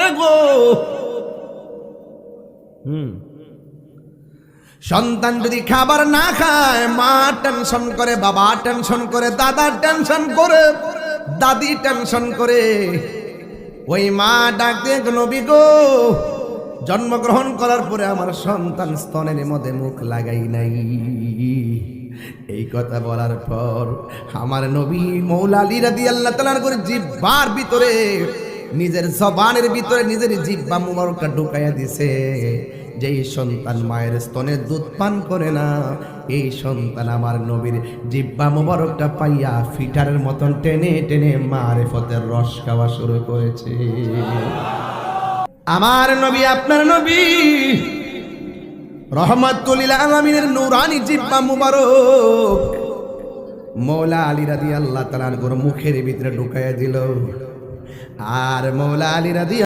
কাটে গো। সন্তান যদি খাবার না খায়, মা টেনশন করে, বাবা টেনশন করে, দাদা টেনশন করে, দাদি টেনশন করে। ওই মা ডাক দিয়ে, নবী গো, জন্মগ্রহণ করার পরে আমার সন্তান স্তনের মধ্যে মুখ লাগাই নাই। এই কথা বলার পর আমার নবী মৌলা আলী রাদিয়াল্লাহু তাআলার করে জিহ্বার ভিতরে, নিজের জবানের ভিতরে নিজের জিহ্বা মুবারকটা ঢুকাইয়া দিছে। যেই সন্তান মায়ের স্তনে দুধ পান করে না, এই সন্তান আমার নবীর জিহ্বা মুবারকটা পাইয়া ফিটারের মতন টেনে টেনে মারিফতের রস খাওয়া শুরু করেছে। আমার নবী, আপনার নবী রহমাতুল লিল আলামিনের নূরানি জিহ্বা মুবারক মৌলা আলী রাদিয়াল্লাহু তাআলার মুখের ভিতরে ঢুকাইয়া দিল। আর মৌলা আলী রাদিয়াল্লাহু